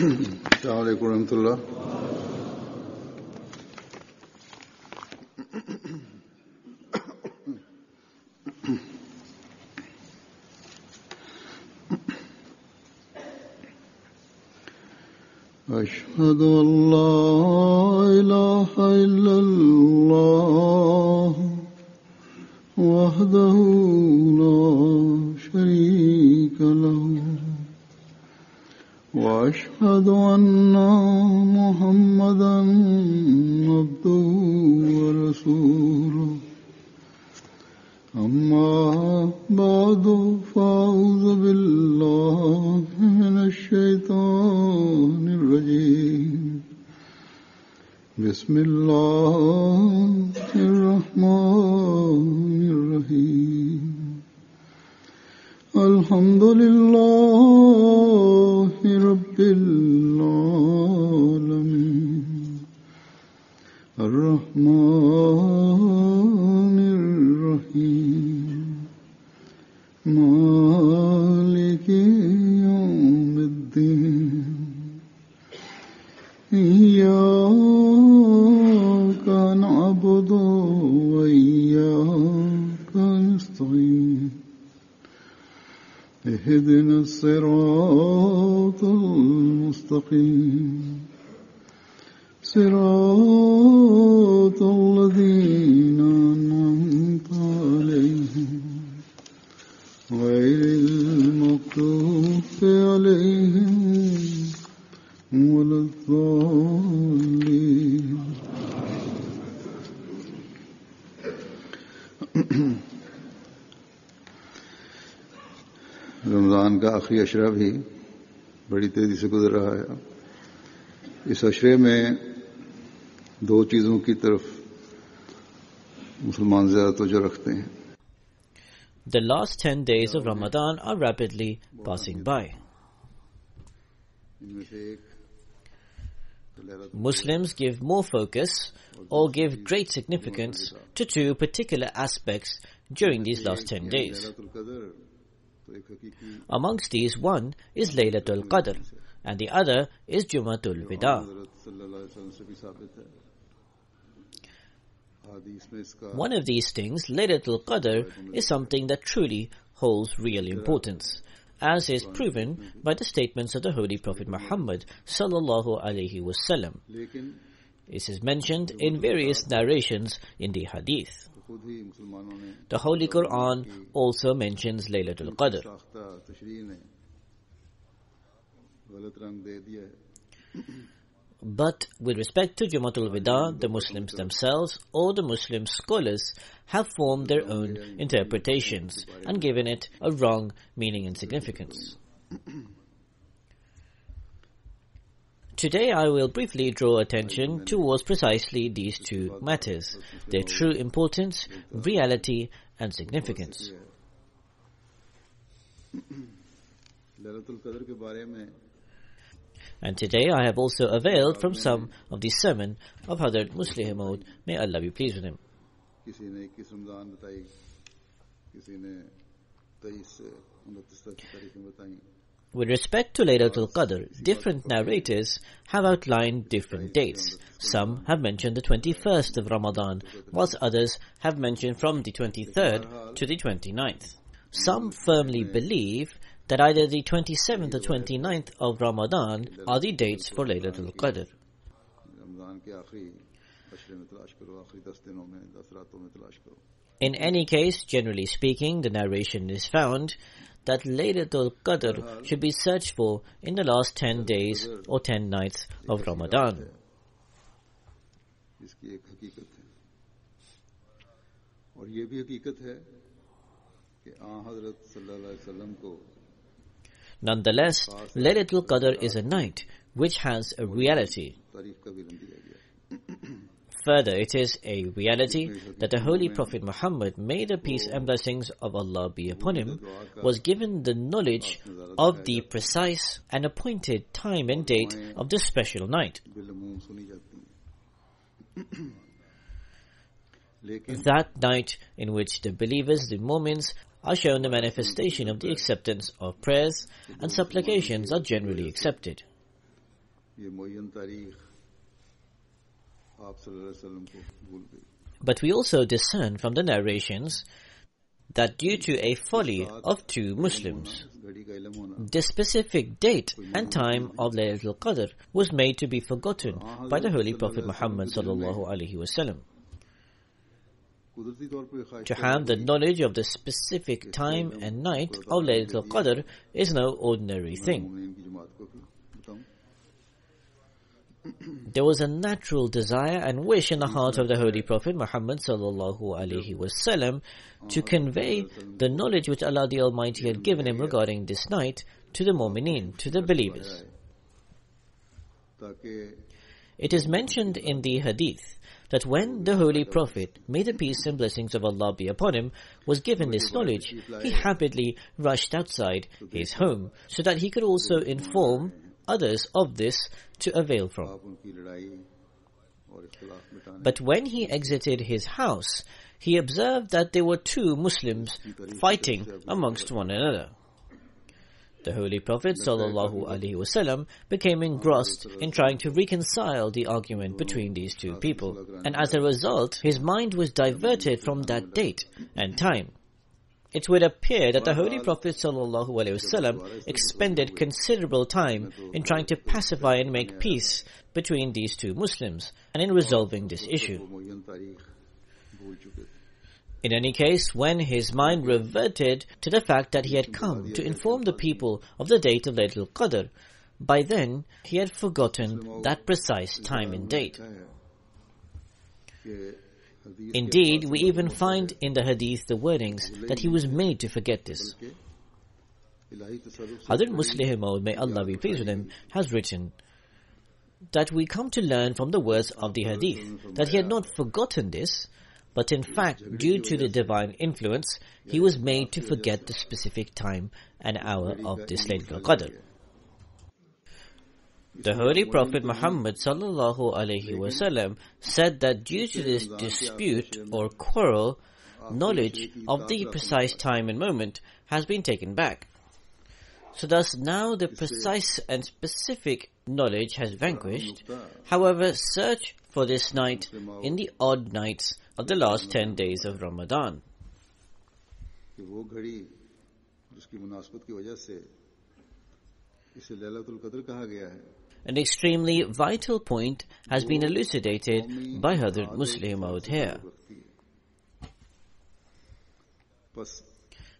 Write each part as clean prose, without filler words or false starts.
السلام عليكم ورحمة الله. أشهد أن لا إله إلا الله وحده لا شريك له وأشهد أن محمدا عبده ورسوله أما بعد فأعوذ بالله من الشيطان الرجيم بسم الله الرحمن الرحيم الحمد لله رب العالمين الرحمن الرحيم مالك يوم الدين إياك نعبد وإياك نستعين اهدنا الصراط المستقيم صراط الذين أنعمت عليهم غير المغضوب عليهم ولا الضالين. रमज़ान का आखिरी अशरा भी बड़ी तेजी से गुजर रहा है. इस अशरे में दो चीज़ों की तरफ मुसलमान ज़्यादा तवज्जो रखते हैं. The last 10 days of Ramadan are rapidly passing by. Muslims give more focus or give great significance to two particular aspects during these last 10 days. Amongst these, one is Laylatul Qadr and the other is Jumatul Wida. One of these things, Laylatul Qadr, is something that truly holds real importance, as is proven by the statements of the Holy Prophet Muhammad sallallahu alaihi wasallam. This is mentioned in various narrations in the Hadith. The Holy Quran also mentions Laylatul Qadr. But with respect to Jumatul Wida, the Muslims themselves or the Muslim scholars have formed their own interpretations and given it a wrong meaning and significance. Today I will briefly draw attention towards precisely these two matters, their true importance, reality and significance. And today I have also availed from some of the sermon of Hazrat Muslih Maud, may Allah be pleased with him. With respect to Laylatul Qadr, different narrators have outlined different dates. Some have mentioned the 21st of Ramadan, whilst others have mentioned from the 23rd to the 29th. Some firmly believe that either the 27th or 29th of Ramadan are the dates for Laylatul Qadr. In any case, generally speaking, the narration is found that Laylatul Qadr should be searched for in the last 10 days or 10 nights of Ramadan. Nonetheless, Laylatul Qadr is a night which has a reality. Further, it is a reality that the Holy Prophet Muhammad, may the peace and blessings of Allah be upon him, was given the knowledge of the precise and appointed time and date of this special night. That night in which the believers, the mu'mins, are shown the manifestation of the acceptance of prayers and supplications are generally accepted. ये मुअय्यन तारीख आप सल्लल्लाहु अलैहि वसल्लम को भूल गई. But we also discern from the narrations that due to a folly of two Muslims, घड़ी का इल्म होना the specific date and time of Laylatul Qadr was made to be forgotten by the Holy Prophet Muhammad sallallahu alaihi wasallam. कुदरती तौर पर ख्वाहिश To have the knowledge of the specific time and night of Laylatul Qadr is no ordinary thing. मोमिन की जमात को भी बताऊं. There was a natural desire and wish in the heart of the Holy Prophet Muhammad sallallahu alaihi wasallam to convey the knowledge which Allah the Almighty had given him regarding this night to the mu'mineen, to the believers. ताकि It is mentioned in the hadith that when the Holy Prophet, may the peace and blessings of Allah be upon him, was given this knowledge, he rapidly rushed outside his home so that he could also inform others of this to avail from. आप उनकी लड़ाई और इख्तिलाफ मिटाने But when he exited his house, he observed that there were two Muslims fighting amongst one another. The Holy Prophet ﷺ became engrossed in trying to reconcile the argument between these two people, and as a result, his mind was diverted from that date and time. It would appear that the Holy Prophet ﷺ expended considerable time in trying to pacify and make peace between these two Muslims and in resolving this issue. मुअय्यन तारीख भूल चुके थे. In any case, when his mind reverted to the fact that he had come to inform the people of the date of Laylatul Qadr, by then he had forgotten that precise time and date. कि हदीस Indeed, we even find in the hadith the wordings that he was made to forget this. के इलाही तसर्रुफ से Hazrat Muslih Maud, may Allah be pleased with him, has written that we come to learn from the words of the hadith that he had not forgotten this, but in fact, due to the divine influence, he was made to forget the specific time and hour of this Laylatul Qadr. The Holy Prophet Muhammad sallallahu alaihi wasallam said that due to this dispute or quarrel, knowledge of the precise time and moment has been taken back. So thus now the precise and specific knowledge has vanquished. However, search for this night in the odd nights of the last 10 days of Ramadan. कि वो घड़ी जिसकी मुनासबत की वजह से इसे लैलतुल कद्र कहा गया है. An extremely vital point has been elucidated by Hazrat Muslih Maud here. बस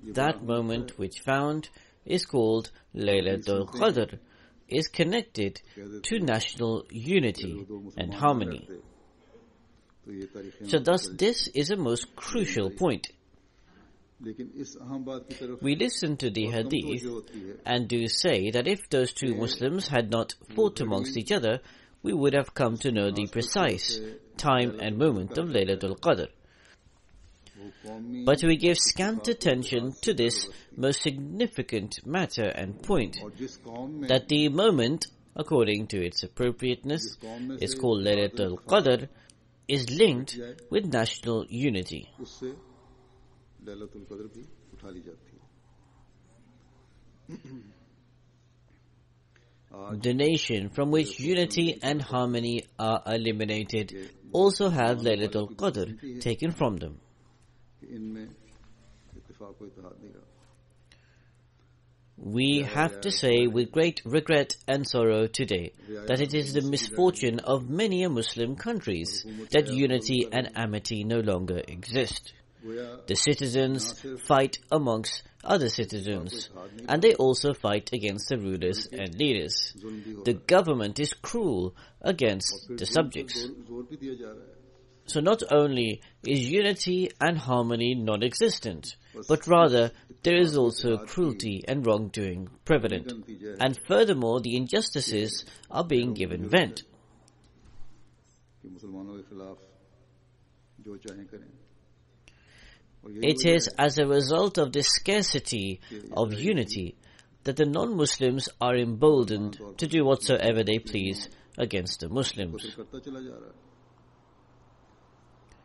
ये That moment which found is called Laylatul Qadr is connected to national unity and harmony. तो ये तारीखें So thus this is a most crucial point. लेकिन इस अहम बात की तरफ We listen to the hadith होती है and do say that if those two Muslims had not fought amongst each other, we would have come to know the precise time and moment of Laylatul Qadr. वो कौमी But we give scant attention to this most significant matter and point, और जिस कौम में that the moment, according to its appropriateness, is called Laylatul Qadr, is linked with national unity. उससे लैलतुल कद्र भी उठा ली जाती है. The nation from which unity and harmony are eliminated also have Laylatul Qadr taken from them. कि इनमें इत्तेफाक व इत्तेहाद नहीं रहा. We have to say with great regret and sorrow today that it is the misfortune of many Muslim countries that unity and amity no longer exist. गोया The citizens fight amongst other citizens, and they also fight against the rulers and leaders. The government is cruel against the subjects. जोर भी दिया जा रहा है. So not only is unity and harmony non-existent, but rather there is also cruelty and wrongdoing prevalent. And furthermore, the injustices are being given vent. कि मुसलमानों के खिलाफ जो चाहें करें. It is as a result of this scarcity of unity that the non-Muslims are emboldened to do whatsoever they please against the Muslims. करता चला जा रहा है.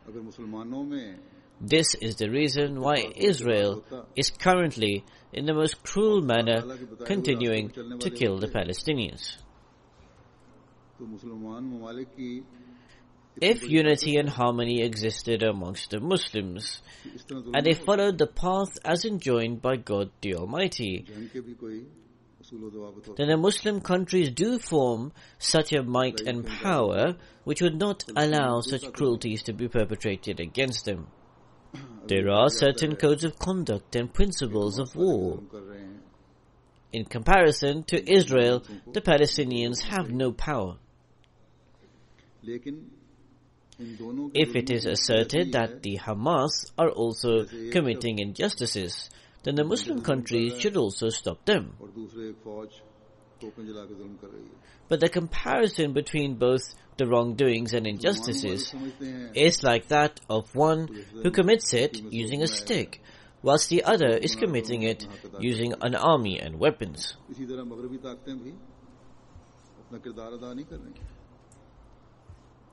अगर मुसलमानों में This is the reason why Israel is currently, in the most cruel manner, continuing to kill the Palestinians. तो मुसलमान ममालिक की If unity and harmony existed amongst the Muslims, and they followed the path as enjoined by God the Almighty, जंग के भी कोई उसूल व ज़वाबित होते then the Muslim countries do form such a might and power which would not allow such cruelties to be perpetrated against them. There are certain codes of conduct and principles of war. हैं कर रहे हैं In comparison to Israel, the Palestinians have no power. लेकिन इन दोनों के If it is asserted that the Hamas are also committing injustices, then the Muslim countries should also stop them. और दूसरे एक फौज तोपें जला के जुल्म कर रही है But the comparison between both the wrongdoings and injustices समझते हैं is like that of one who commits it using a stick, whilst the other is committing it using an army and weapons. इसी तरह मगरबी ताकतें भी अपना किरदार अदा नहीं कर रही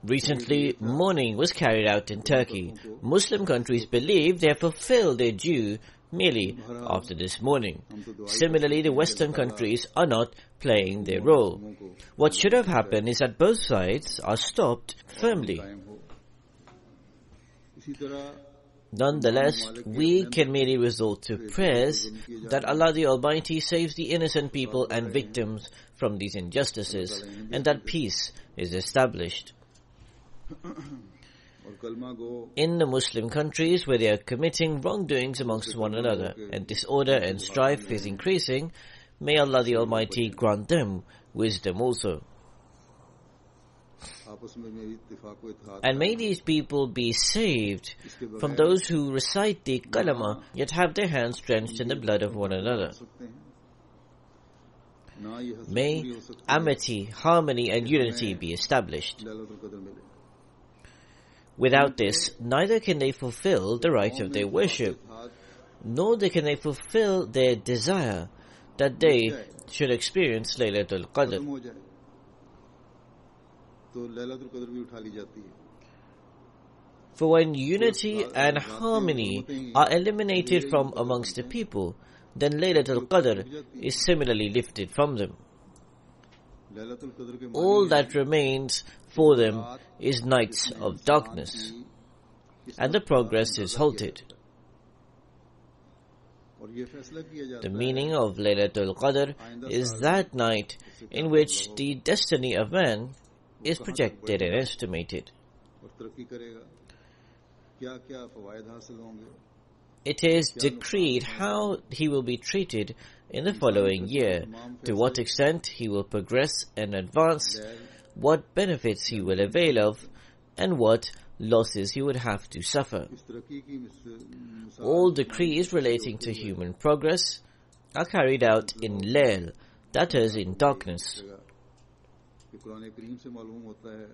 Recently, mourning was carried out in Turkey. Muslim countries believe they have fulfilled their due merely after this mourning. Similarly, the Western countries are not playing their role. What should have happened is that both sides are stopped firmly. कायम हो इसी तरह Nonetheless, we can merely resort to prayers that Allah the Almighty saves the innocent people and victims from these injustices, and that peace is established. और कलमा गो In the Muslim countries where they are committing wrongdoings amongst one another and disorder and strife is increasing, may Allah the Almighty grant them wisdom also. आपस में भी इत्तेफाक व इत्तेहाद And may these people be saved from those who recite the kalama yet have their hands drenched in the blood of one another. सकते हैं ना ये हसरत May पूरी हो सकती amity, harmony and unity be established. Lailatul कद्र मिले Without this, neither can they fulfill the right of their worship, Ittehad nor can they fulfill their desire that they should experience Laylatul Qadr. खत्म हो जाए तो लैलतुल कद्र भी उठा ली जाती है For when unity and harmony are eliminated from amongst the people, then Laylatul Qadr is similarly lifted from them. Lailatul कद्र के All that remains for them is nights of darkness, and the progress is halted. और ये फैसला किया जाता The meaning of Laylatul Qadr is that night in which the destiny of man is projected and estimated. और तरक्की करेगा क्या क्या फवायद हासिल होंगे It is decreed how he will be treated in the following year, to what extent he will progress and advance, what benefits he will avail of, and what losses he would have to suffer. इस तरक्की की मिसाल All decrees relating to human progress are carried out in Layl, that is, in darkness. कि कुरान करीम से मालूम होता है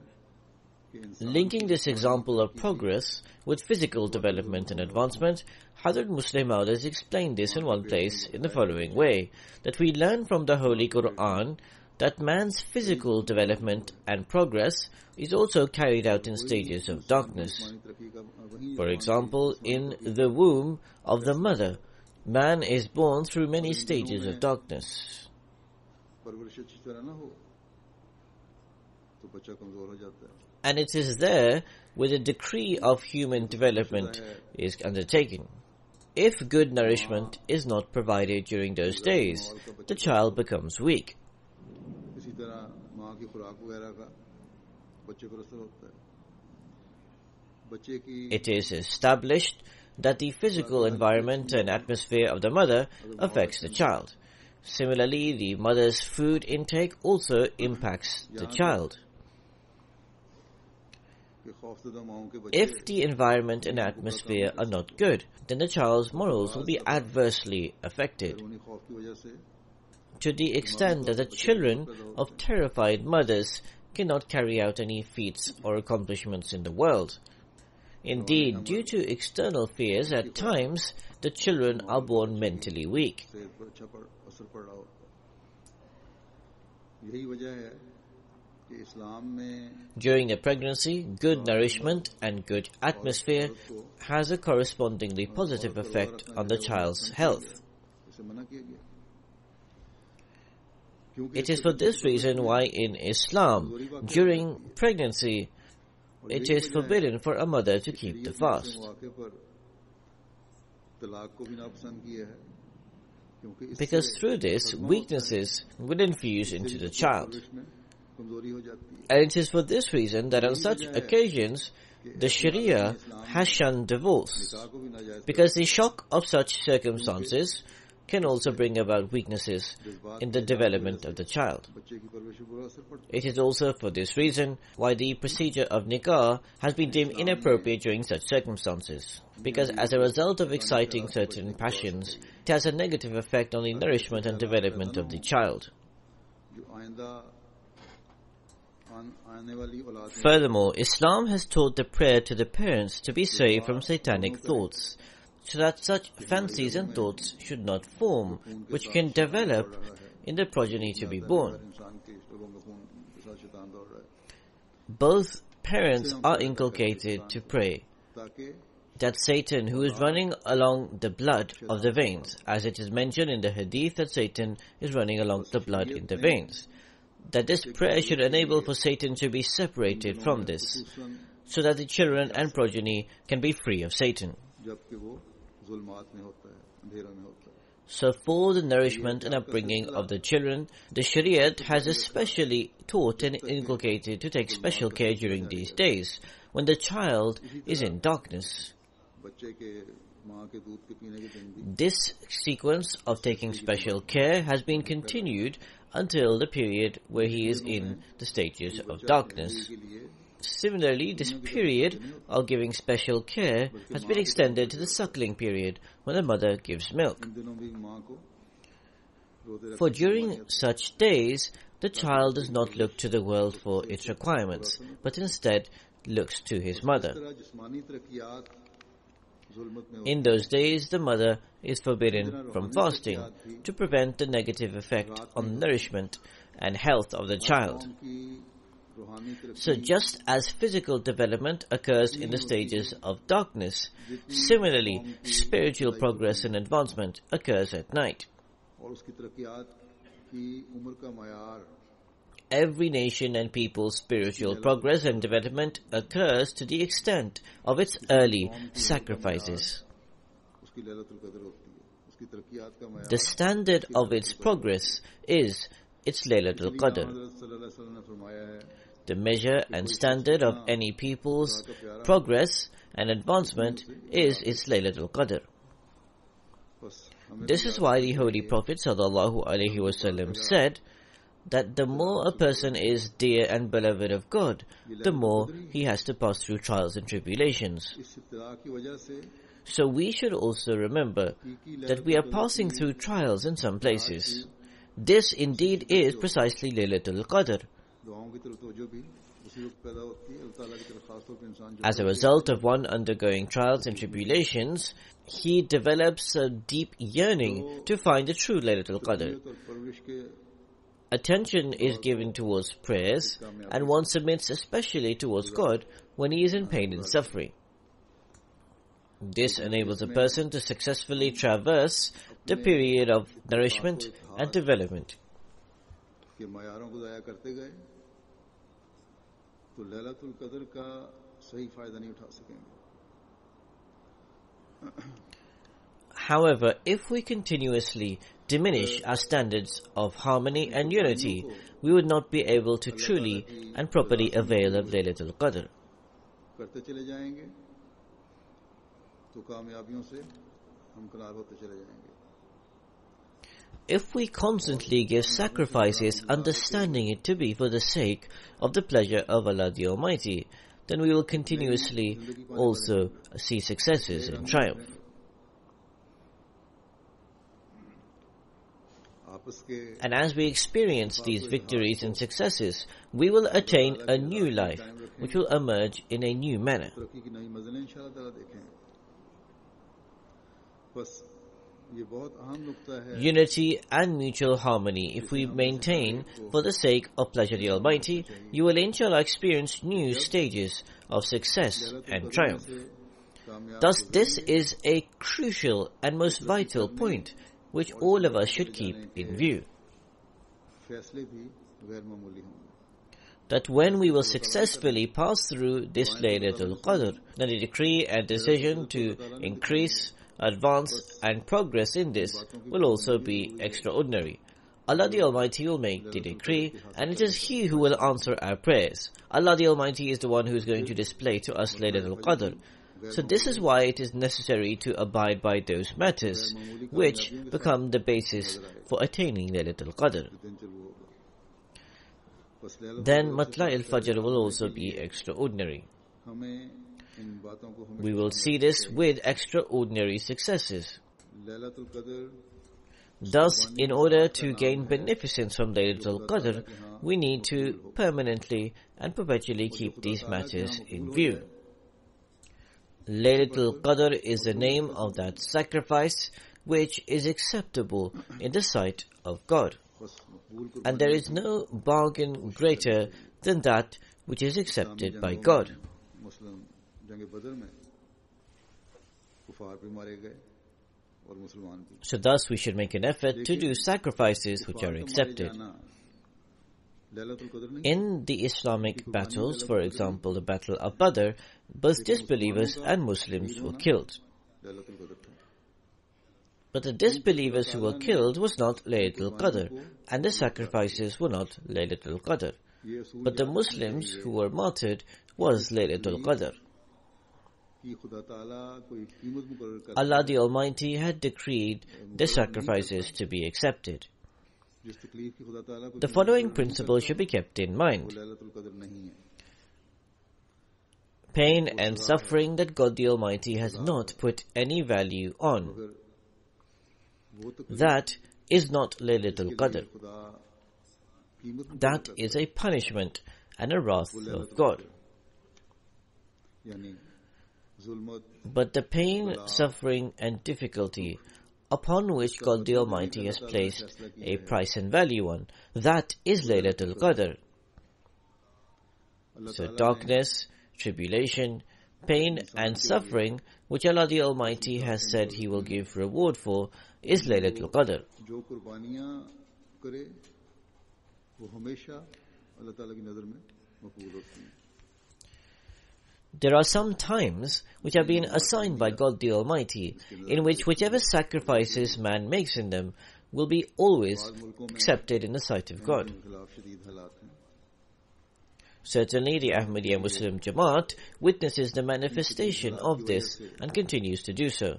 कि इंसान Linking this example of progress with physical development and advancement, Hazrat Muslim Maud explained this in one place in the following way, that we learn from the Holy Quran that man's physical development and progress is also carried out in stages of darkness. जिस्मानी तरक्की का वही For example, in the womb of the mother, man is born through many stages of darkness. परवरिश अच्छी तरह ना हो तो बच्चा कमजोर हो जाता है And it is there where the decree of human development is undertaken. If good nourishment is not provided during those days, the child becomes weak. इसी तरह माँ की खुराक वगैरह का बच्चे पर असर होता है बच्चे की It is established that the physical environment and atmosphere of the mother affects the child. Similarly, the mother's food intake also impacts the child. कि खौफजदा माओं के बच्चे If the environment and atmosphere are not good, then the child's morals will be adversely affected, उन्हीं खौफ की वजह से to the extent that the children of terrified mothers cannot carry out any feats or accomplishments in the world. Indeed, due to external fears, at times the children are born mentally weak. सेहत पर अच्छा असर पड़ रहा होता है यही वजह है कि इस्लाम में During the pregnancy, good nourishment and good atmosphere has a correspondingly positive effect on the child's health. इसे मना किया गया It is for this reason why in Islam, during pregnancy, it is forbidden for a mother to keep the fast. Because through this, weaknesses will infuse into the child. And it is for this reason that on such occasions, the Sharia has shunned divorce, because the shock of such circumstances can also bring about weaknesses in the development of the child. It is also for this reason why the procedure of nikah has been deemed inappropriate during such circumstances, because as a result of exciting certain passions, it has a negative effect on the nourishment and development of the child. Furthermore, Islam has taught the prayer to the parents to be saved from satanic thoughts, so that such fancies and thoughts should not form, which can develop in the progeny to be born. Both parents are inculcated to pray that Satan, who is running along the blood of the veins, as it is mentioned in the hadith that Satan is running along the blood in the veins, that this prayer should enable for Satan to be separated from this, so that the children and progeny can be free of Satan. So for the nourishment and upbringing of the children, the Shariat has especially taught and inculcated to take special care during these days, when the child is in darkness. This sequence of taking special care has been continued until the period where he is in the stages of darkness. Similarly, this period of giving special care has been extended to the suckling period, when the mother gives milk. For during such days, the child does not look to the world for its requirements, but instead looks to his mother. In those days, the mother is forbidden from fasting to prevent the negative effect on nourishment and health of the child. So just as physical development occurs in the stages of darkness, similarly, spiritual progress and advancement occurs at night. Every nation and people's spiritual progress and development occurs to the extent of its early sacrifices. The standard of its progress is its Laylatul Qadr. The measure and standard of any people's progress and advancement is its Laylatul Qadr. This is why the Holy Prophet ﷺ said that the more a person is dear and beloved of God, the more he has to pass through trials and tribulations. So we should also remember that we are passing through trials in some places. This indeed is precisely Laylatul Qadr. As a result of one undergoing trials and tribulations, he develops a deep yearning to find the true Laylatul Qadr. Attention is given towards prayers, and one submits especially towards God when he is in pain and suffering. This enables a person to successfully traverse the period of nourishment and development. However, if we continuously diminish our standards of harmony and unity, we would not be able to truly and properly avail of Laylatul Qadr. If we constantly give sacrifices, understanding it to be for the sake of the pleasure of Allah the Almighty, then we will continuously also see successes and triumph. And as we experience these victories and successes, we will attain a new life, which will emerge in a new manner. Unity and mutual harmony, if we maintain for the sake of pleasure of the Almighty, you will inshallah experience new stages of success and triumph. Thus, this is a crucial and most vital point which all of us should keep in view. that when we will successfully pass through this Laylatul Qadr, then the decree and decision to increase, advance and progress in this will also be extraordinary. Allah the Almighty will make the decree, and it is He who will answer our prayers. Allah the Almighty is the one who is going to display to us Laylatul Qadr. So this is why it is necessary to abide by those matters which become the basis for attaining Laylatul Qadr. Then Matla al-Fajr will also be extraordinary. We will see this with extraordinary successes. Thus, in order to gain beneficence from Laylatul Qadr, we need to permanently and perpetually keep these matters in view. Laylatul Qadr is the name of that sacrifice which is acceptable in the sight of God. And there is no bargain greater than that which is accepted by God. So thus we should make an effort to do sacrifices which are accepted. In the Islamic battles, for example the Battle of Badr, both disbelievers and Muslims were killed. But the disbelievers who were killed was not Laylatul Qadr, and the sacrifices were not Laylatul Qadr. But the Muslims who were martyred was Laylatul Qadr. Allah the Almighty had decreed the sacrifices to be accepted. The following principle should be kept in mind. Pain and suffering that God the Almighty has not put any value on, that is not Laylatul Qadr. That is a punishment and a wrath of God. But the pain, suffering and difficulty upon which God the Almighty has placed a price and value on, that is Laylatul Qadr. So darkness, tribulation, pain and suffering which Allah the Almighty has said He will give reward for is Laylatul Qadr. There are some times which have been assigned by God the Almighty, in which whichever sacrifices man makes in them will be always accepted in the sight of God. Certainly the Ahmadiyya Muslim Jamaat witnesses the manifestation of this and continues to do so.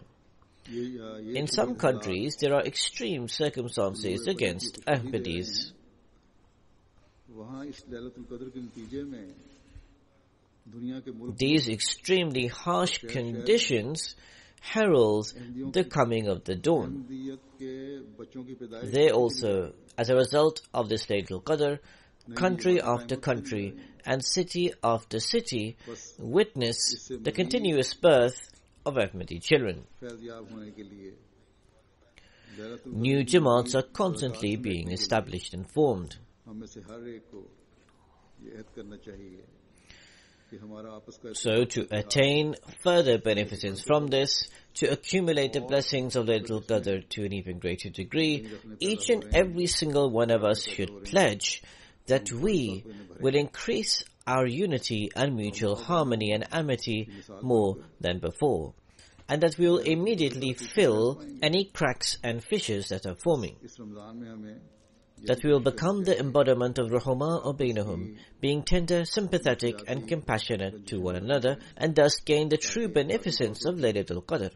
In some countries there are extreme circumstances against Ahmadis. These extremely harsh conditions herald the coming of the dawn. They also, as a result of this Laylatul Qadr, country after country and city after city witness the continuous birth of Ahmadi children. New Jamaats are constantly being established and formed. So to attain further beneficence from this, to accumulate the blessings of Laylatul Qadr to an even greater degree, each and every single one of us should pledge that we will increase our unity and mutual harmony and amity more than before, and that we will immediately fill any cracks and fissures that are forming. That we will become the embodiment of Rahuma Bainahum, being tender, sympathetic and compassionate to one another, and thus gain the true beneficence of Laylatul Qadr.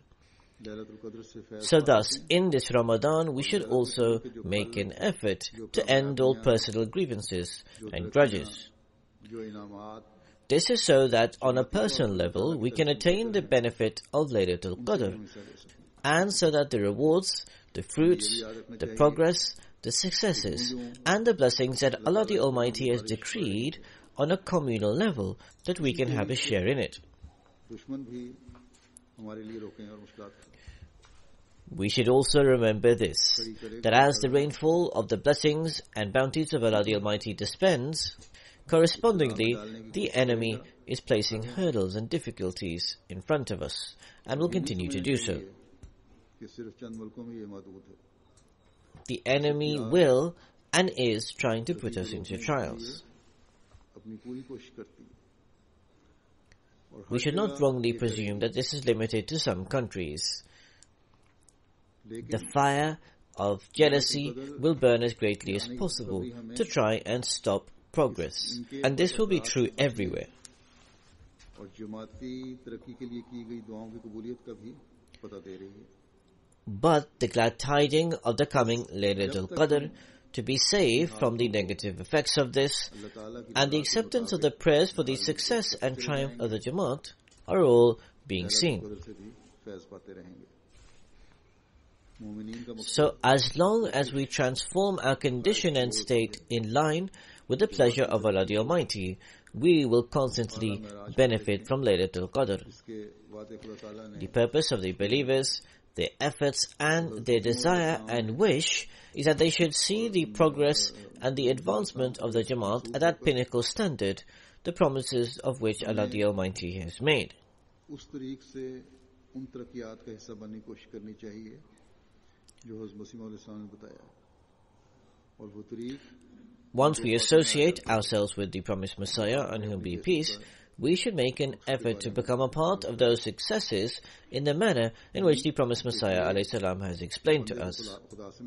So thus, in this Ramadan, we should also make an effort to end all personal grievances and grudges. This is so that on a personal level, we can attain the benefit of Laylatul Qadr, and so that the rewards, the fruits, the progress, the successes and the blessings that Allah the Almighty has decreed on a communal level, that we can have a share in it. We should also remember this, that as the rainfall of the blessings and bounties of Allah the Almighty dispense, correspondingly the enemy is placing hurdles and difficulties in front of us, and will continue to do so. The enemy will and is trying to put us into trials. We should not wrongly presume that this is limited to some countries. The fire of jealousy will burn as greatly as possible to try and stop progress, and this will be true everywhere. But the glad tidings of the coming Laylatul Qadr, to be saved from the negative effects of this, and the acceptance of the prayers for the success and triumph of the Jamaat are all being seen. So as long as we transform our condition and state in line with the pleasure of Allah the Almighty, we will constantly benefit from Laylatul Qadr. The purpose of the believers, their efforts and their desire and wish is that they should see the progress and the advancement of the Jamaat at that pinnacle standard, the promises of which Allah the Almighty has made. Once we associate ourselves with the promised Messiah, on whom be peace, we should make an effort to become a part of those successes in the manner in which the promised Messiah ﷺ has explained to us.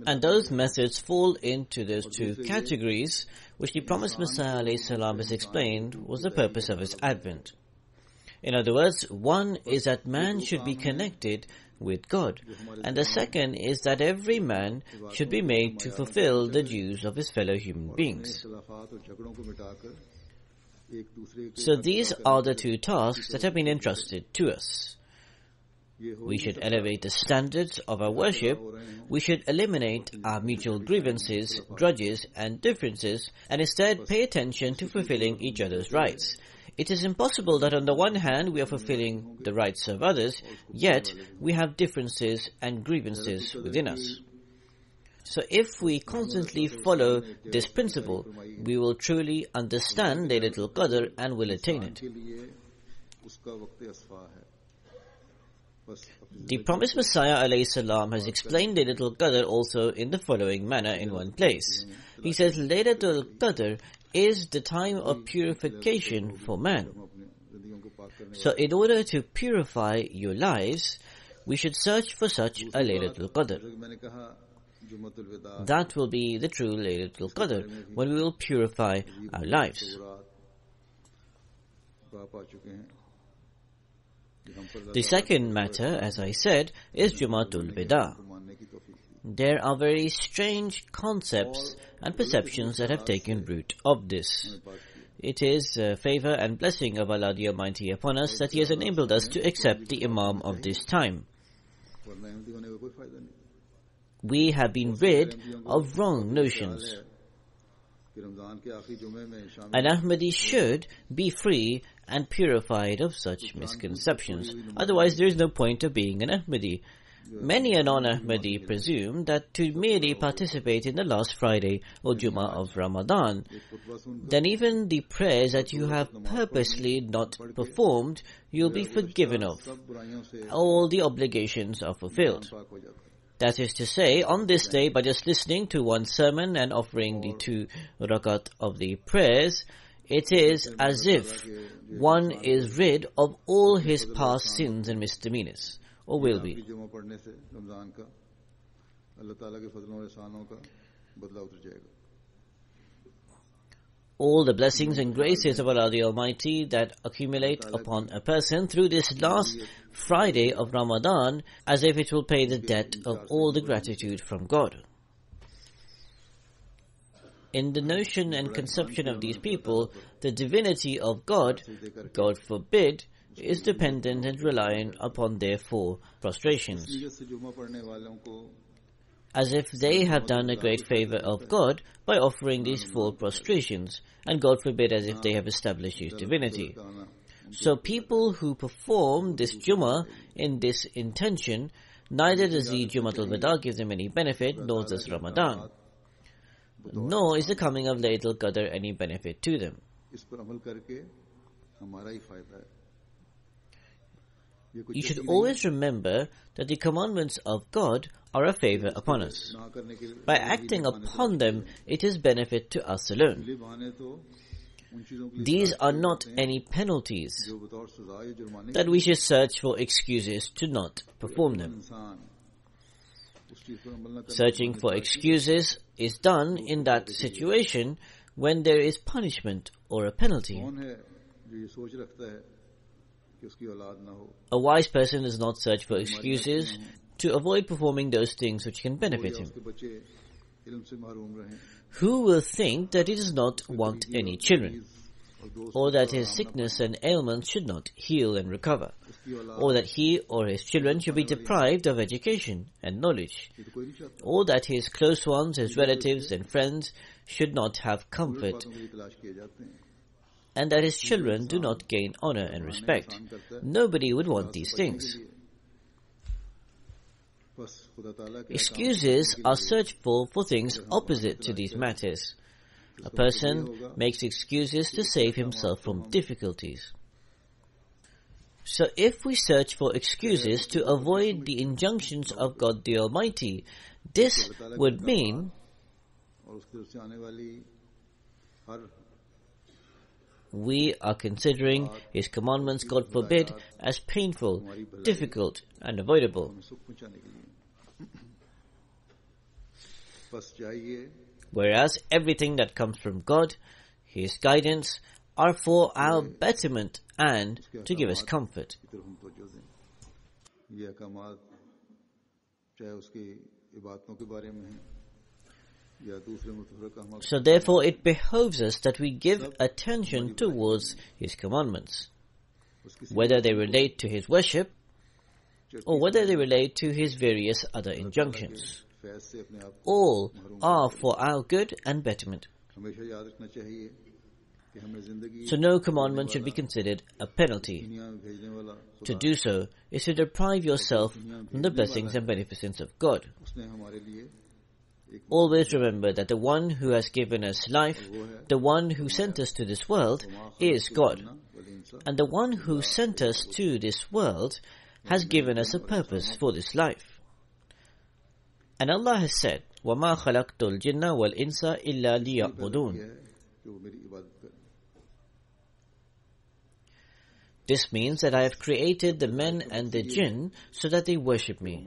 And those methods fall into those two categories which the promised Messiah ﷺ has explained was the purpose of his advent. In other words, one is that man should be connected with God, and the second is that every man should be made to fulfill the dues of his fellow human beings. So these are the two tasks that have been entrusted to us. We should elevate the standards of our worship, we should eliminate our mutual grievances, grudges and differences, and instead pay attention to fulfilling each other's rights. It is impossible that on the one hand we are fulfilling the rights of others, yet we have differences and grievances within us. So if we constantly follow this principle, we will truly understand Laylatul Qadr and will attain it. The promised Messiah ﷺ has explained Laylatul Qadr also in the following manner in one place. He says, Laylatul Qadr is the time of purification for man. So in order to purify your lives, we should search for such a Laylatul Qadr. That will be the true Laylatul Qadr, when we will purify our lives. The second matter, as I said, is Jumatul Wida. There are very strange concepts and perceptions that have taken root of this. It is favor and blessing of Allah the Almighty upon us that He has enabled us to accept the Imam of this time. We have been rid of wrong notions. An Ahmadi should be free and purified of such misconceptions. Otherwise, there is no point of being an Ahmadi. Many a non-Ahmadi presume that to merely participate in the last Friday or Jummah of Ramadan, then even the prayers that you have purposely not performed, you'll be forgiven of. All the obligations are fulfilled. That is to say, on this day, by just listening to one sermon and offering the 2 rakat of the prayers, it is as if one is rid of all his past sins and misdemeanors, or will be. All the blessings and graces of Allah the Almighty that accumulate upon a person through this last Friday of Ramadan, as if it will pay the debt of all the gratitude from God. In the notion and conception of these people, the divinity of God, God forbid, is dependent and reliant upon their 4 prostrations. As if they have done a great favor of God by offering these 4 prostrations, and God forbid as if they have established His divinity. So people who perform this Jummah in this intention, neither does the Jummatul Wida give them any benefit, nor does Ramadan. Nor is the coming of Laylatul Qadr any benefit to them. You should always remember that the commandments of God are a favor upon us. By acting upon them, it is benefit to us alone. These are not any penalties that we should search for excuses to not perform them. Searching for excuses is done in that situation when there is punishment or a penalty. A wise person does not search for excuses to avoid performing those things which can benefit him. Who will think that he does not want any children, or that his sickness and ailments should not heal and recover, or that he or his children should be deprived of education and knowledge, or that his close ones, his relatives and friends should not have comfort, and that his children do not gain honor and respect? Nobody would want these things. Excuses are searched for things opposite to these matters. A person makes excuses to save himself from difficulties. So if we search for excuses to avoid the injunctions of God the Almighty, this would mean we are considering His commandments, God forbid, as painful, difficult, and avoidable. Whereas everything that comes from God, His guidance, are for our betterment and to give us comfort. So therefore it behoves us that we give attention towards His commandments, whether they relate to His worship or whether they relate to His various other injunctions. All are for our good and betterment. So no commandment should be considered a penalty. To do so is to deprive yourself from the blessings and beneficence of God. Always remember that the one who has given us life, the one who sent us to this world, is God. And the one who sent us to this world has given us a purpose for this life. And Allah has said, وَمَا خَلَقْتُ الْجِنَّ وَالْإِنسَ إِلَّا لِيَعْبُدُونَ. This means that I have created the men and the jinn so that they worship me.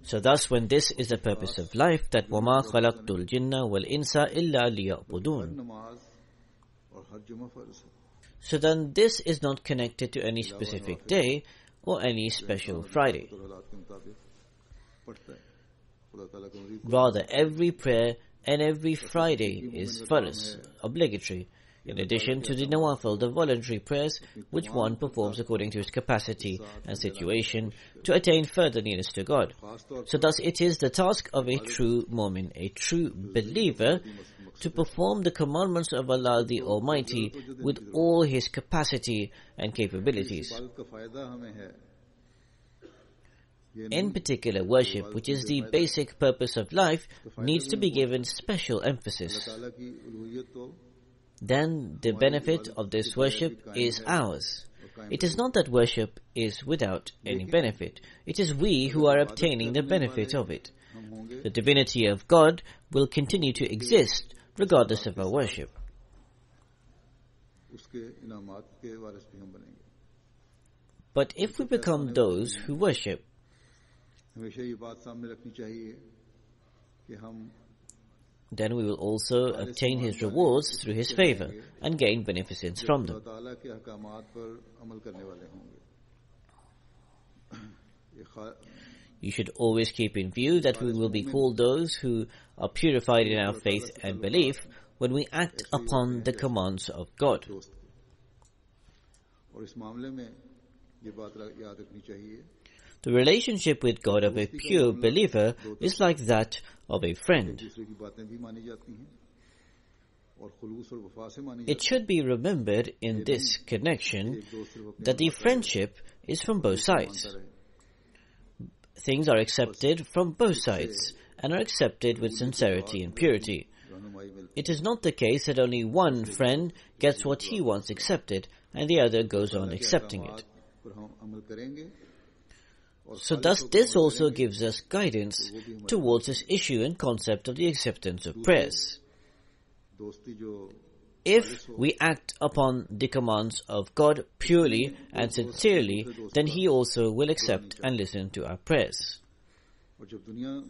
So thus, when this is the purpose of life, that وَمَا خَلَقْتُ الْجِنَّ وَالْإِنسَ إِلَّا لِيَعْبُدُونَ, so then this is not connected to any specific day or any special Friday. Rather, every prayer and every Friday is farz, obligatory, in addition to the nawafil, the voluntary prayers, which one performs according to his capacity and situation to attain further nearness to God. So thus it is the task of a true mu'min, a true believer, to perform the commandments of Allah the Almighty with all his capacity and capabilities. In particular, worship, which is the basic purpose of life, needs to be given special emphasis. Then the benefit of this worship is ours. It is not that worship is without any benefit. It is we who are obtaining the benefit of it. The divinity of God will continue to exist regardless of our worship. But if we become those who worship, then we will also obtain His rewards through His favor and gain beneficence from them. You should always keep in view that we will be called those who are purified in our faith and belief when we act upon the commands of God. The relationship with God of a pure believer is like that of a friend. It should be remembered in this connection that the friendship is from both sides. Things are accepted from both sides and are accepted with sincerity and purity. It is not the case that only one friend gets what he wants accepted and the other goes on accepting it. पर हम अमल करेंगे और So thus this also gives us guidance towards this issue and concept of the acceptance of prayers. दोस्ती जो If we act upon the commands of God purely and sincerely, then He also will accept and listen to our prayers. और जब दुनिया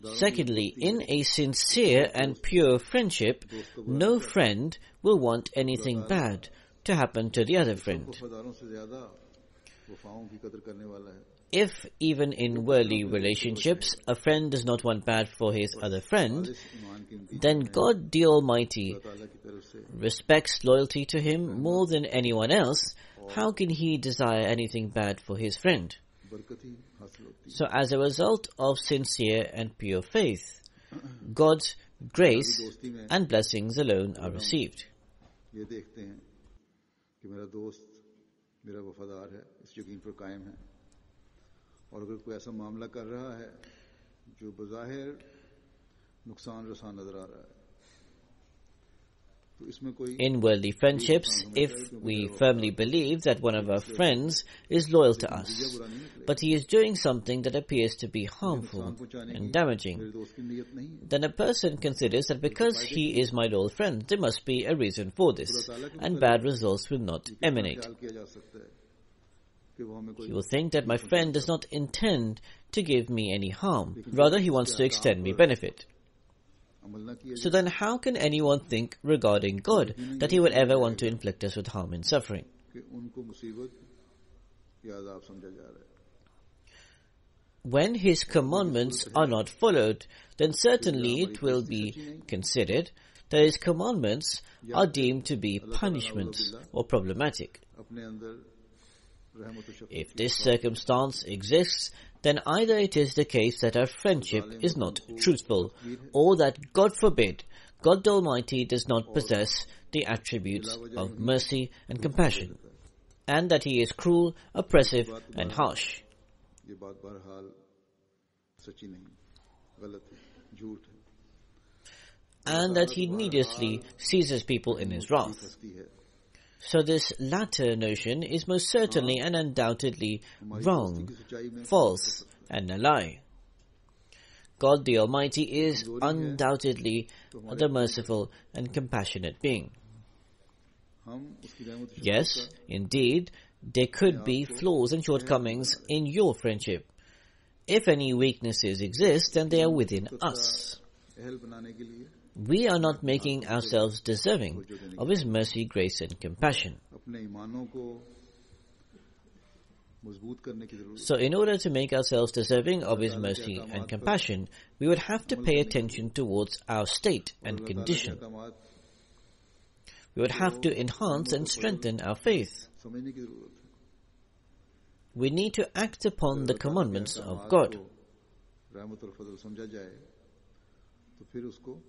Secondly, in a sincere and pure friendship, no friend will want anything bad to happen to the other friend. वफादारों से ज्यादा वफाओं की कदर करने वाला है If even in worldly relationships a friend does not want bad for his other friend, ईमान की then God the Almighty ताला की तरफ से respects loyalty to him more than anyone else. How can he desire anything bad for his friend? बरकत ही हासिल होती So as a result of sincere and pure faith, God's grace and blessings alone are received. है ये देखते हैं कि मेरा दोस्त मेरा वफादार है इस यकीन पर कायम है और अगर कोई ऐसा मामला कर रहा है जो बज़ाहिर नुकसान रसा नजर आ रहा है तो इसमें कोई In worldly friendships, if we firmly believe that one of our friends is loyal to us, but he is doing something that appears to be harmful and damaging, मेरे दोस्त की नीयत नहीं है then a person considers that because he is my loyal friend, there must be a reason for this, and bad results will not emanate. ख्याल किया जा सकता है कि वो हमें कोई He will think that my friend does not intend to give me any harm, rather he wants to extend me benefit. अमल ना किया So then how can anyone think regarding God that he would ever want to inflict us with harm and suffering? कि उनको मुसीबत या अज़ाब समझा जा रहा है When his commandments are not followed, then certainly it will be considered that his commandments are deemed to be punishments or problematic. अपने अंदर रहमत व शफ़क़त If this circumstance exists, then either it is the case that our friendship is not truthful, or that, God forbid, God the Almighty does not possess the attributes of mercy and compassion, and that He is cruel, oppressive, and harsh. ये बात बहरहाल सच्ची नहीं गलत है झूठ है And that He needlessly seizes people in His wrath. हस्ती है So this latter notion is most certainly and undoubtedly wrong, false, and a lie. God the Almighty is undoubtedly the merciful and compassionate being. हम उसकी रहमत व Yes, indeed, there could be flaws and shortcomings in your friendship. If any weaknesses exist, then they are within us. अहल बनाने के लिए We are not making ourselves deserving of His mercy, grace, and compassion. अपने ईमानों को मजबूत करने की जरूरत So in order to make ourselves deserving of His mercy and compassion, we would have to pay attention towards our state and condition. है We would have to enhance and strengthen our faith. समझने की जरूरत है We need to act upon the commandments of God, रहमत और फजल समझा जाए तो फिर उसको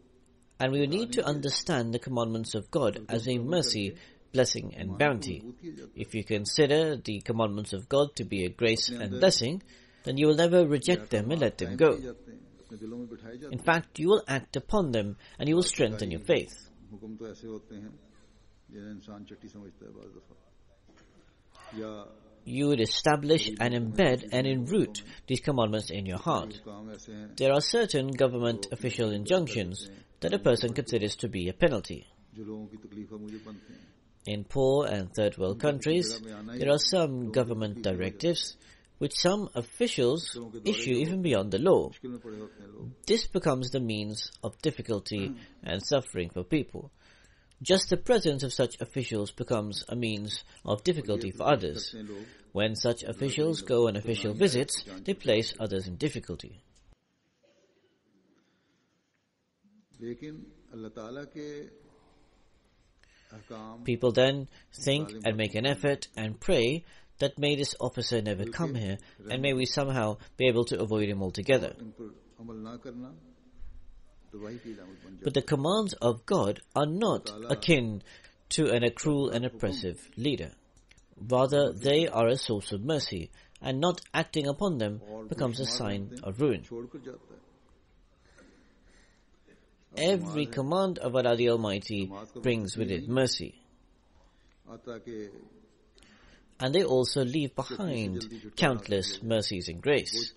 and we need to understand the commandments of God as a mercy, blessing, and bounty. If you consider the commandments of God to be a grace and blessing, then you will never reject them and let them go. जाते हैं अपने दिलों में बिठाए जाते In fact, you will act upon them and you will strengthen your faith. हैं हुक्म तो ऐसे होते हैं जिन्हें इंसान चट्टी समझता है बाज़ दफा या You would establish and embed and enroot these commandments in your heart. काम ऐसे हैं There are certain government official injunctions that a person considers to be a penalty. जो लोगों की तकलीफ का मूजब बनते हैं In poor and third world countries, there are some government directives which some officials issue even beyond the law. मुश्किल में पड़े होते हैं लोग This becomes the means of difficulty and suffering for people. Just the presence of such officials becomes a means of difficulty for others. हैं लोग When such officials go on official visits, they place others in difficulty. लेकिन अल्लाह ताला के अहकाम People then think and make an effort and pray that may this officer never come here and may we somehow be able to avoid him altogether. इन पर अमल ना करना तबाही की इलामत बन जाता But the commands of God are not akin to a cruel and oppressive leader. Rather, they are a source of mercy, and not acting upon them becomes a sign of ruin. है छोड़कर जाता है Every command of Allah the Almighty brings with it mercy. And they also leave behind countless mercies and grace.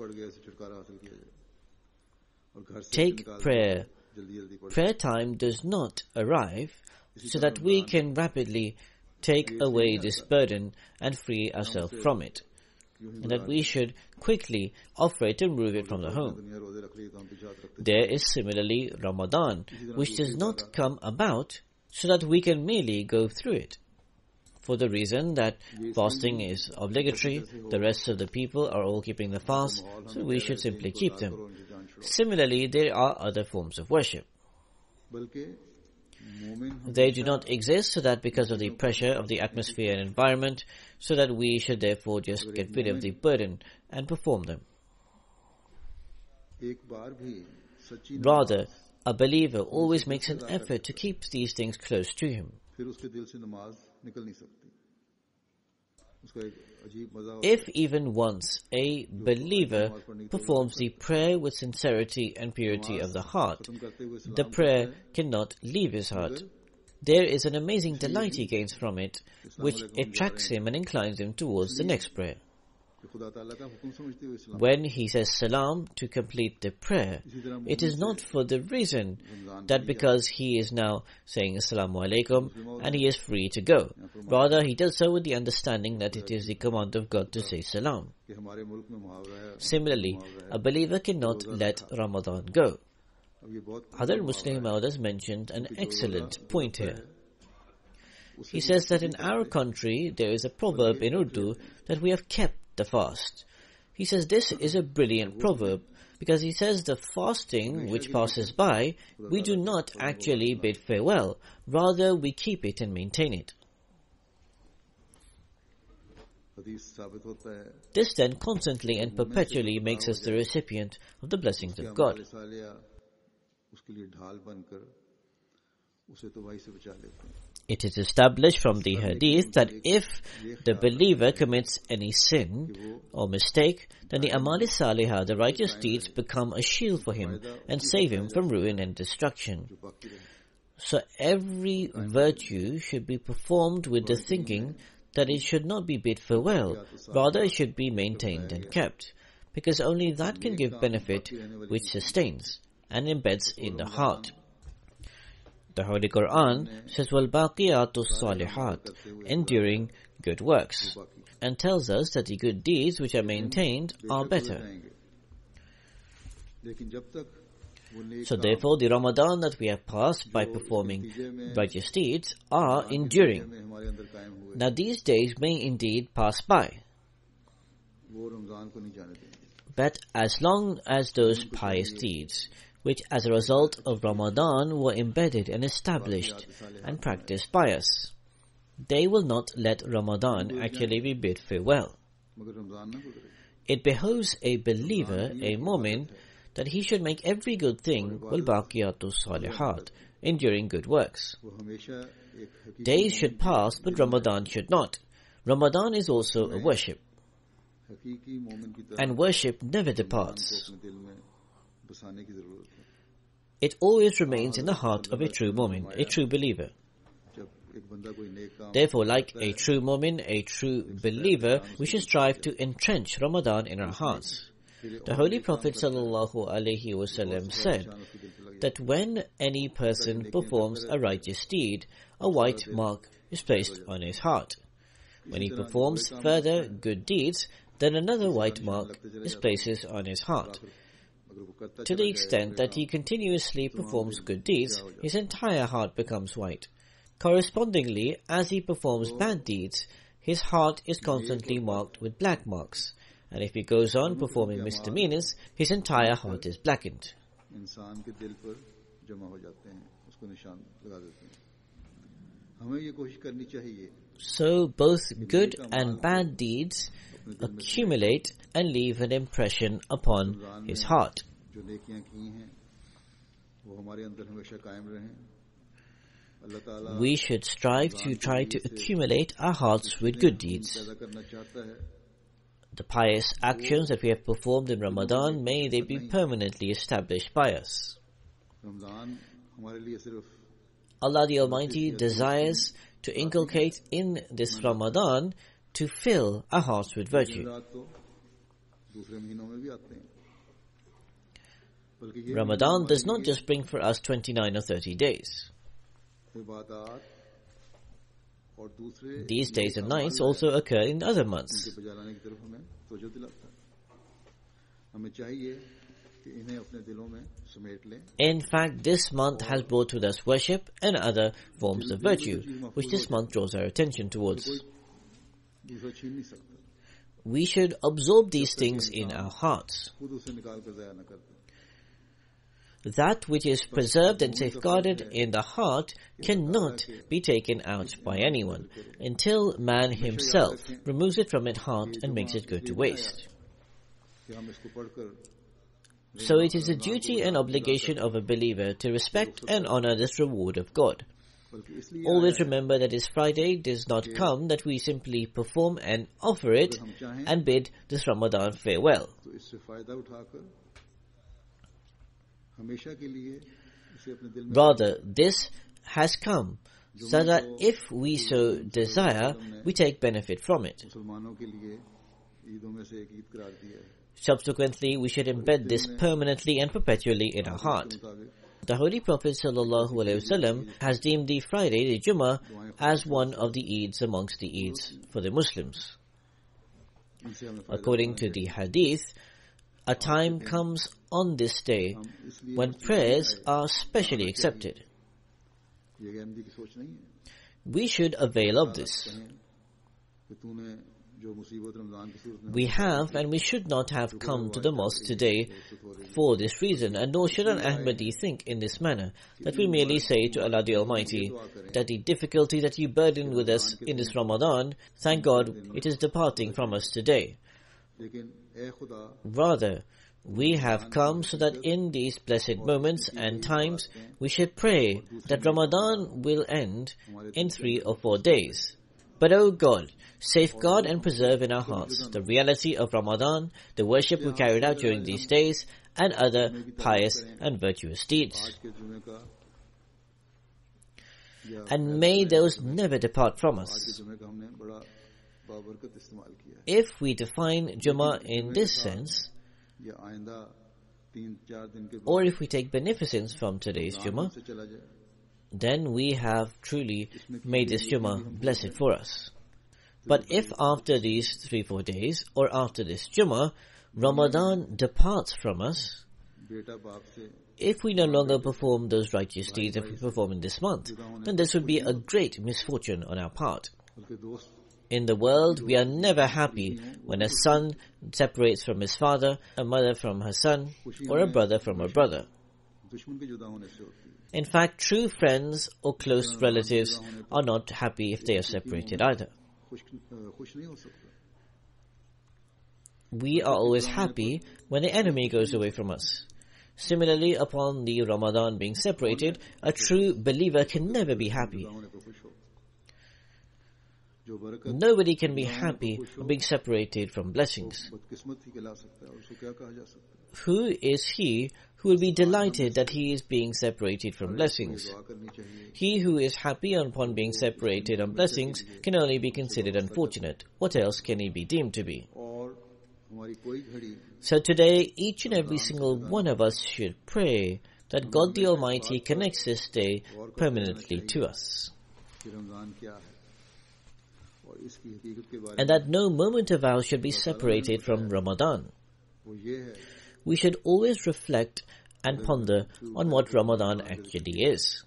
Take prayer. Prayer time does not arrive so that we can rapidly take away this burden and free ourselves from it, and that we should quickly offer it and remove it from the home. There is similarly Ramadan, which does not come about so that we can merely go through it. For the reason that fasting is obligatory, the rest of the people are all keeping the fast, so we should simply keep them. Similarly, there are other forms of worship. They do not exist so that because of the pressure of the atmosphere and environment, so that we should therefore just get rid of the burden and perform them. Rather, a believer always makes an effort to keep these things close to him. If even once a believer performs the prayer with sincerity and purity of the heart, the prayer cannot leave his heart. There is an amazing delight he gains from it, which attracts him and inclines him towards the next prayer. When he says salam to complete the prayer, it is not for the reason that because he is now saying assalamu alaikum and he is free to go. Rather, he does so with the understanding that it is the command of God to say salam. Similarly, a believer cannot let Ramadan go. Other Muslim elders mentioned an excellent point here. He says that in our country there is a proverb in Urdu that we have kept the fast. He says this is a brilliant proverb because he says the fasting which passes by, we do not actually bid farewell, rather we keep it and maintain it. This then constantly and perpetually makes us the recipient of the blessings of God. It is established from the hadith that if the believer commits any sin or mistake, then the Amal Salihah, the righteous deeds, become a shield for him and save him from ruin and destruction. So every virtue should be performed with the thinking that it should not be bid farewell, rather it should be maintained and kept, because only that can give benefit which sustains and embeds in the heart. The Holy Quran says, وَالْبَاقِيَاتُ الصَّالِحَاتِ, enduring good works, and tells us that the good deeds which are maintained are better. So therefore, the Ramadan that we have passed by performing righteous deeds are enduring. Now these days may indeed pass by, but as long as those pious deeds, which as a result of Ramadan were embedded and established and practiced by us, they will not let Ramadan actually be bid farewell. It behoves a believer, a mu'min, that he should make every good thing wal-baqiyatu salihat, enduring good works. Days should pass, but Ramadan should not. Ramadan is also a worship, and worship never departs. It always remains in the heart of a true mu'min, a true believer. Therefore, like a true mu'min, a true believer, we should strive to entrench Ramadan in our hearts. The Holy Prophet ﷺ said that when any person performs a righteous deed, a white mark is placed on his heart. When he performs further good deeds, then another white mark is placed on his heart. To the extent that he continuously performs good deeds, his entire heart becomes white. Correspondingly, as he performs bad deeds, his heart is constantly marked with black marks, and if he goes on performing misdemeanors, his entire heart is blackened. So both good and bad deeds accumulate and leave an impression upon his heart. We should strive to try to accumulate our hearts with good deeds. The pious actions that we have performed in Ramadan, may they be permanently established by us. Allah the Almighty desires to inculcate in this Ramadan to fill our hearts with virtue. Ramadan does not just bring for us 29 or 30 days. These days and nights also occur in other months. In fact, this month has brought with us worship and other forms of virtue, which this month draws our attention towards. We should absorb these things in our hearts. That which is preserved and safeguarded in the heart cannot be taken out by anyone until man himself removes it from its heart and makes it go to waste. So it is a duty and obligation of a believer to respect and honor this reward of God. Always remember that this Friday does not come that we simply perform and offer it and bid this Ramadan farewell. Rather, this has come so that if we so desire, we take benefit from it. Subsequently, we should embed this permanently and perpetually in our heart. The Holy Prophet ﷺ has deemed the Friday, the Jummah, as one of the Eids amongst the Eids for the Muslims. According to the Hadith, a time comes on this day when prayers are specially accepted. We should avail of this. We have and we should not have come to the mosque today for this reason, and nor should an Ahmadi think in this manner, that we merely say to Allah the Almighty that the difficulty that you burden with us in this Ramadan, thank God it is departing from us today. Rather, we have come so that in these blessed moments and times we should pray that Ramadan will end in 3 or 4 days. But O God, safeguard and preserve in our hearts the reality of Ramadan, the worship we carried out during these days, and other pious and virtuous deeds. And may those never depart from us. If we define Jummah in this sense, or if we take beneficence from today's Jummah, then we have truly made this Jummah blessed for us. But if after these 3-4 days, or after this Jummah, Ramadan departs from us, if we no longer perform those righteous deeds that we perform in this month, then this would be a great misfortune on our part. In the world, we are never happy when a son separates from his father, a mother from her son, or a brother from a brother. In fact, true friends or close relatives are not happy if they are separated either. We are always happy when the enemy goes away from us. Similarly, upon the Ramadan being separated, a true believer can never be happy. Nobody can be happy of being separated from blessings. Who is he who will be delighted that he is being separated from blessings? He who is happy upon being separated from blessings can only be considered unfortunate. What else can he be deemed to be? So today, each and every single one of us should pray that God the Almighty connects this day permanently to us, and that no moment of ours should be separated from Ramadan. We should always reflect and ponder on what Ramadan actually is,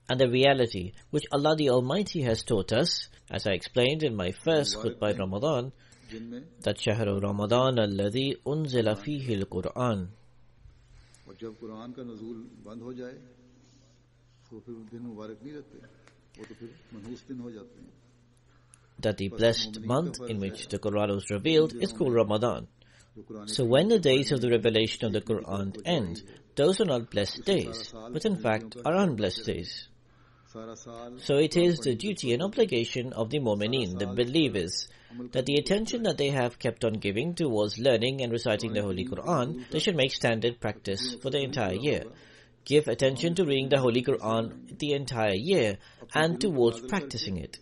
and the reality which Allah the Almighty has taught us, as I explained in my first khutbah in Ramadan, that Shahru Ramadan alladhi unzila fihi al-Quran. That the blessed month in which the Quran was revealed is called Ramadan. So when the days of the revelation of the Quran end, those are not blessed days, but in fact are unblessed days. So it is the duty and obligation of the Mu'mineen, the believers, that the attention that they have kept on giving towards learning and reciting the Holy Quran, they should make standard practice for the entire year. Give attention to reading the Holy Quran the entire year and towards practicing it.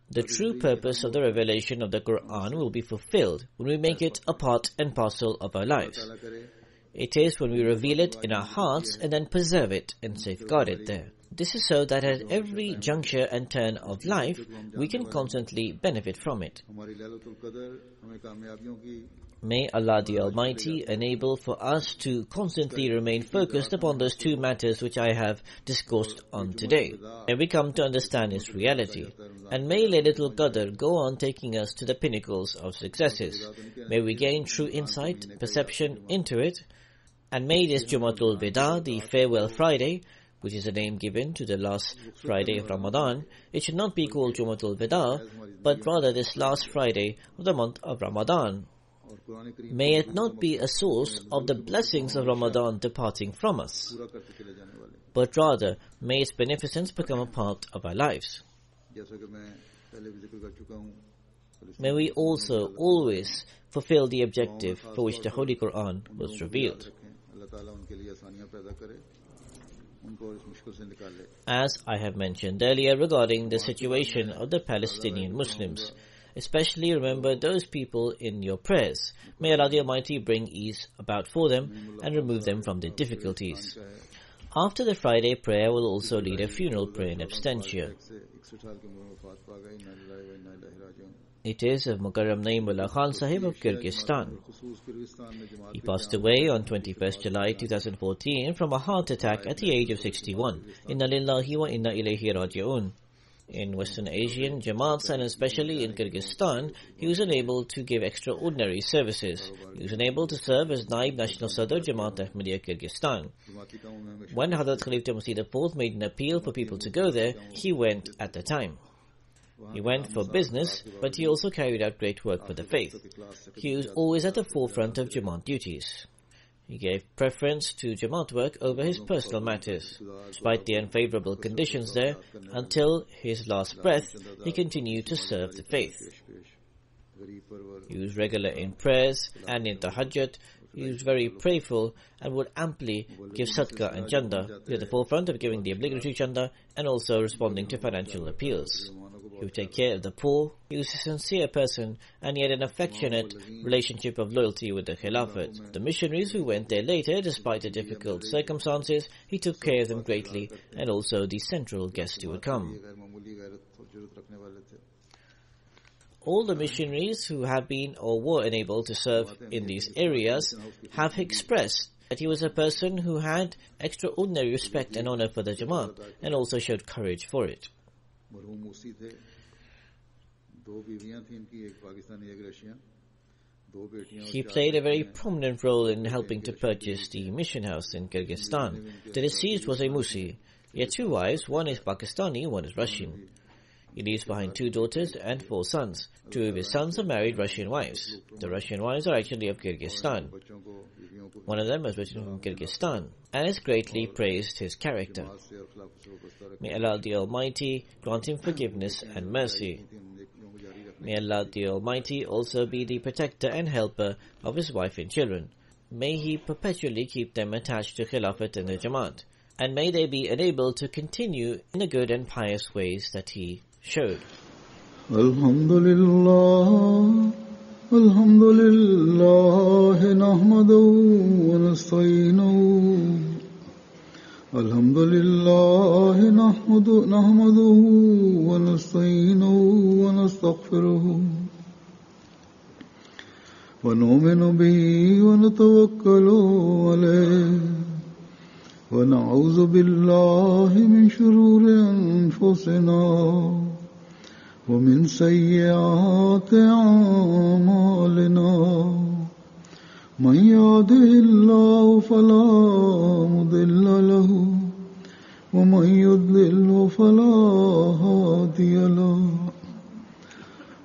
The true purpose of the revelation of the Quran will be fulfilled when we make it a part and parcel of our lives. It is when we reveal it in our hearts and then preserve it and safeguard it there. This is so that at every juncture and turn of life, we can constantly benefit from it. May Allah the Almighty enable for us to constantly remain focused upon those two matters which I have discoursed on today, and we come to understand its reality. And may Laylatul Qadr go on taking us to the pinnacles of successes. May we gain true insight, perception into it, and may this Jumatul Wida, the farewell Friday, which is a name given to the last Friday of Ramadan, it should not be called Jumatul Wida, but rather this last Friday of the month of Ramadan. May it not be a source of the blessings of Ramadan departing from us, but rather may its beneficence become a part of our lives. May we also always fulfill the objective for which the Holy Quran was revealed. As I have mentioned earlier regarding the situation of the Palestinian Muslims, especially remember those people in your prayers. May Allah the Almighty bring ease about for them and remove them from their difficulties. After the Friday prayer will also lead a funeral prayer in absentia. It is of Mukarram Naeemullah Khan Sahib of Kyrgyzstan. He passed away on 21st July 2014 from a heart attack at the age of 61. Inna lillahi wa inna ilayhi raji'un. In Western Asian Jamaats and especially in Kyrgyzstan, he was unable to give extraordinary services. He was unable to serve as Naib National Sadr Jamaat Ahmadiyya Kyrgyzstan. When Hazrat Khalifa Masih IV made an appeal for people to go there, he went at the time. He went for business, but he also carried out great work for the faith. He was always at the forefront of Jamaat duties. He gave preference to Jamaat work over his personal matters. Despite the unfavorable conditions there, until his last breath, he continued to serve the faith. He was regular in prayers and in tahajjud. He was very prayerful and would amply give sadaqah and chanda. He was at the forefront of giving the obligatory chanda and also responding to financial appeals. He would take care of the poor. He was a sincere person and he had an affectionate relationship of loyalty with the Khilafat. The missionaries who went there later, despite the difficult circumstances, he took care of them greatly, and also the central guests who would come. All the missionaries who have been or were unable to serve in these areas have expressed that he was a person who had extraordinary respect and honor for the Jamaat and also showed courage for it. He played a very prominent role in helping to purchase the mission house in Kyrgyzstan. The deceased was a Musi. He had two wives, one is Pakistani, one is Russian. He leaves behind 2 daughters and 4 sons. 2 of his sons are married Russian wives. The Russian wives are actually of Kyrgyzstan. One of them was written from Kyrgyzstan and has greatly praised his character. May Allah the Almighty grant him forgiveness and mercy. May Allah the Almighty also be the protector and helper of his wife and children. May He perpetually keep them attached to Khilafat and the Jamaat, and may they be enabled to continue in the good and pious ways that He showed. Alhamdulillah, Alhamdulillah, nahmaduhu wa nasta'inuhu. Alhamdulillah, nahmaduhu wa nasta'inuhu wa nastaghfiruhu. Wa nu'minu bihi wa natawakkalu alayhi. ونعوذ بالله من شرور أنفسنا ومن سيئات أعمالنا من يهده الله فلا مضل له ومن يضلل فلا هادي له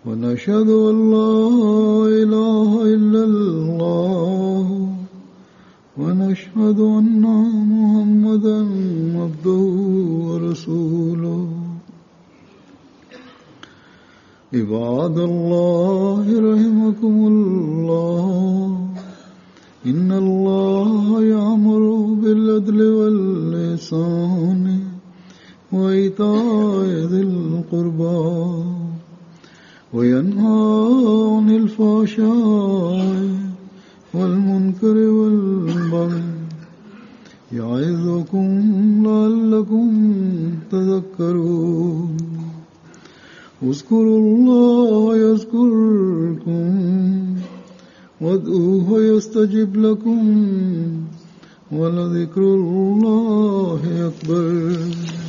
ونشهد أن لا إله إلا الله ونشهد أن محمدا عبده ورسوله عباد الله رحمكم الله إن الله وإيتاء ذي القربى وينهى عن الفحشاء والمنكر والبغي يعظكم لعلكم تذكرون اذكروا الله يذكركم وادعوه يستجب لكم ولذكر الله أكبر